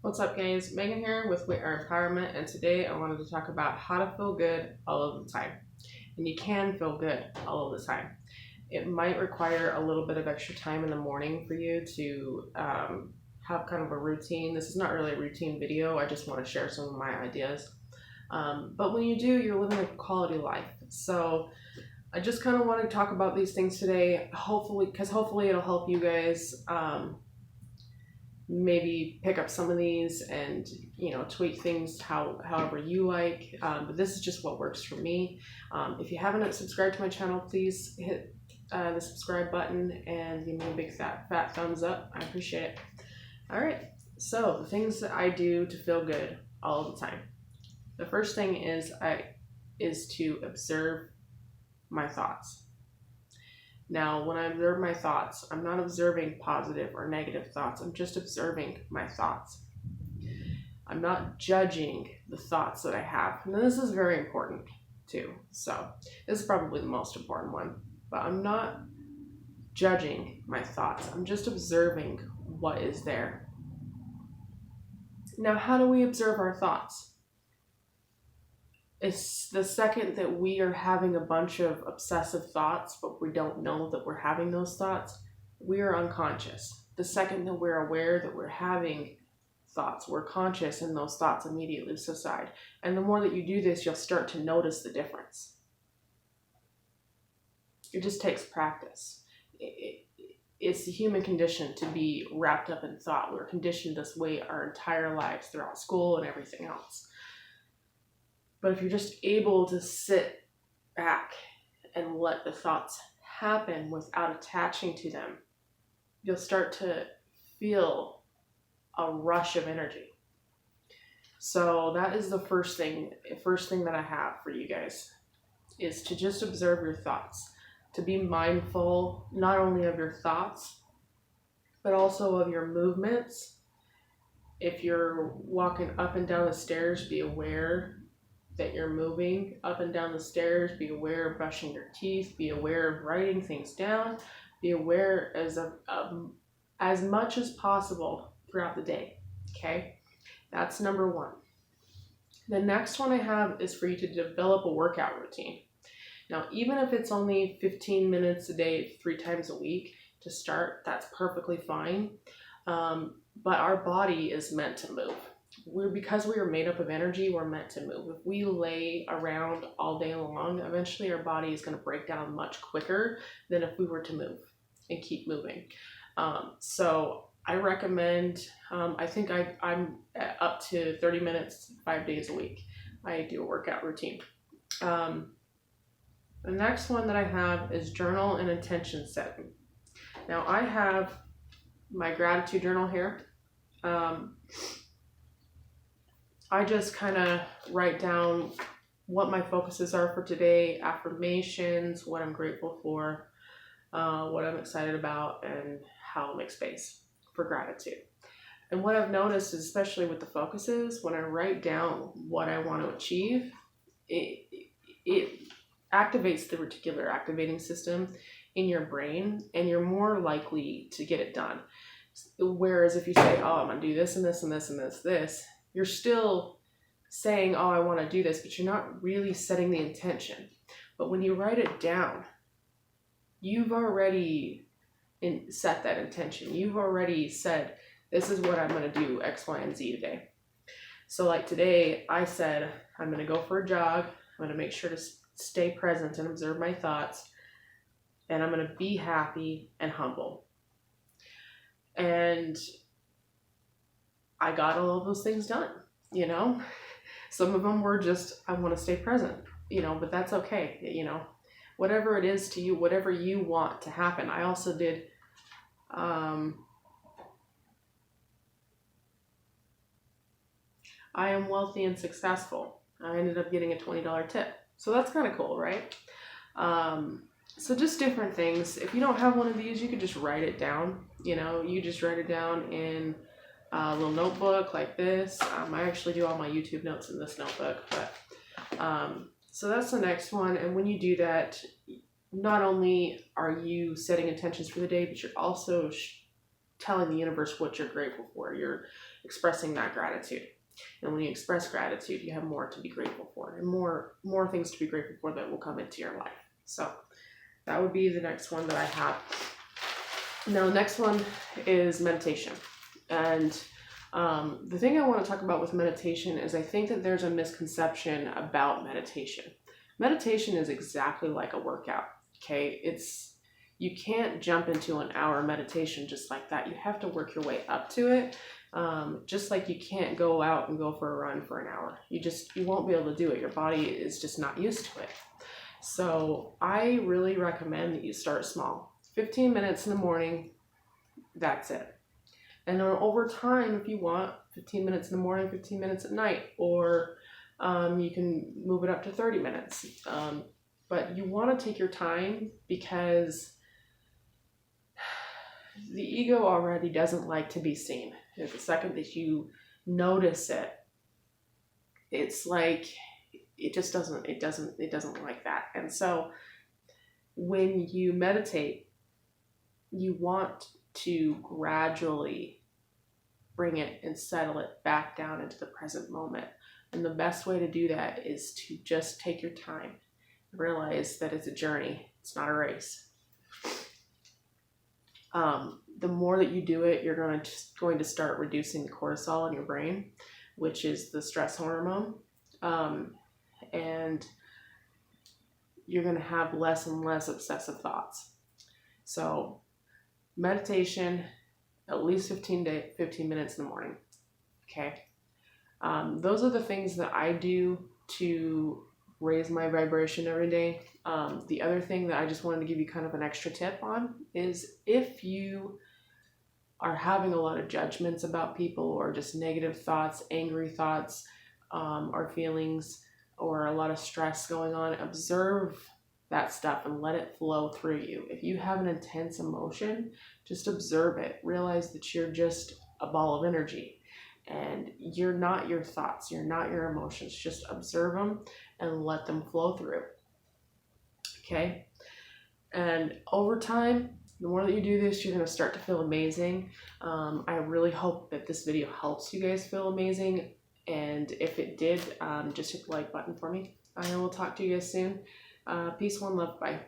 What's up, guys? Megan here with WeRempowerment, and today I wanted to talk about how to feel good all of the time. And you can feel good all of the time. It might require a little bit of extra time in the morning for you to have kind of a routine. This is not really a routine video. I just want to share some of my ideas. But when you do, you're living a quality life. So I just kind of want to talk about these things today, hopefully it'll help you guys maybe pick up some of these and tweak things however you like, but this is just what works for me. If you haven't subscribed to my channel, please hit the subscribe button and give me a big fat thumbs up. I appreciate it. All right, so the things that I do to feel good all the time. The first thing is to observe my thoughts. Now, when I observe my thoughts, I'm not observing positive or negative thoughts. I'm just observing my thoughts. I'm not judging the thoughts that I have. And this is very important too. So this is probably the most important one. But I'm not judging my thoughts. I'm just observing what is there. Now, how do we observe our thoughts? It's the second that we are having a bunch of obsessive thoughts, but we don't know that we're having those thoughts, we are unconscious. The second that we're aware that we're having thoughts, we're conscious, and those thoughts immediately subside. And the more that you do this, you'll start to notice the difference. It just takes practice. It's the human condition to be wrapped up in thought. We're conditioned this way our entire lives throughout school and everything else. But if you're just able to sit back and let the thoughts happen without attaching to them, you'll start to feel a rush of energy. So that is the first thing that I have for you guys, is to just observe your thoughts, to be mindful not only of your thoughts, but also of your movements. If you're walking up and down the stairs, be aware that you're moving up and down the stairs. Be aware of brushing your teeth. Be aware of writing things down. Be aware as much as possible throughout the day. Okay, that's number one. The next one I have is for you to develop a workout routine. Now, even if it's only 15 minutes a day, 3 times a week to start, that's perfectly fine. But our body is meant to move. Because we are made up of energy, we're meant to move. If we lay around all day long, eventually our body is going to break down much quicker than if we were to move and keep moving. So I recommend, I think I'm up to 30 minutes, 5 days a week. I do a workout routine. The next one that I have is journal and intention setting. Now I have my gratitude journal here. I just kind of write down what my focuses are for today, affirmations, what I'm grateful for, what I'm excited about, and how I'll make space for gratitude. And what I've noticed, especially with the focuses, when I write down what I want to achieve, it activates the reticular activating system in your brain, and you're more likely to get it done. Whereas if you say, oh, I'm going to do this and this and this and this, you're still saying, oh, I want to do this, but you're not really setting the intention. But when you write it down, you've already set that intention. You've already said, this is what I'm going to do, X, Y, and Z today. So like today, I said, I'm going to go for a jog. I'm going to make sure to stay present and observe my thoughts. And I'm going to be happy and humble. And I got all of those things done, Some of them were just, I want to stay present, but that's okay, whatever it is to you, whatever you want to happen. I also did, I am wealthy and successful. I ended up getting a $20 tip. So that's kind of cool, right? So just different things. If you don't have one of these, you could just write it down. You just write it down in a little notebook like this. I actually do all my YouTube notes in this notebook. But so that's the next one. And when you do that, not only are you setting intentions for the day, but you're also telling the universe what you're grateful for. expressing that gratitude. And when you express gratitude, you have more to be grateful for, and more things to be grateful for that will come into your life. So that would be the next one that I have. Now, the next one is meditation. And the thing I want to talk about with meditation is I think that there's a misconception about meditation. Meditation is exactly like a workout, okay? You can't jump into an hour meditation just like that. You have to work your way up to it. Just like you can't go out and go for a run for an hour. You won't be able to do it. Your body is just not used to it. So I really recommend that you start small. 15 minutes in the morning, that's it. And then over time, if you want, 15 minutes in the morning, 15 minutes at night, or you can move it up to 30 minutes. But you want to take your time, because the ego already doesn't like to be seen. The second that you notice it, it's like it doesn't like that. And so when you meditate, you want to gradually bring it and settle it back down into the present moment. And the best way to do that is to just take your time. Realize that it's a journey. It's not a race. The more that you do it, you're going to start reducing cortisol in your brain, which is the stress hormone. And you're going to have less and less obsessive thoughts. So meditation, at least 15 minutes in the morning. Okay. Those are the things that I do to raise my vibration every day. The other thing that I just wanted to give you kind of an extra tip on is if you are having a lot of judgments about people, or just negative thoughts, angry thoughts, or feelings, or a lot of stress going on, observe that stuff and let it flow through you. If you have an intense emotion, just observe it. Realize that you're just a ball of energy, and you're not your thoughts, you're not your emotions. Just observe them and let them flow through. Okay? And over time, the more that you do this, you're going to start to feel amazing. I really hope that this video helps you guys feel amazing. And if it did, just hit the like button for me. I will talk to you guys soon. Peace, one love, bye.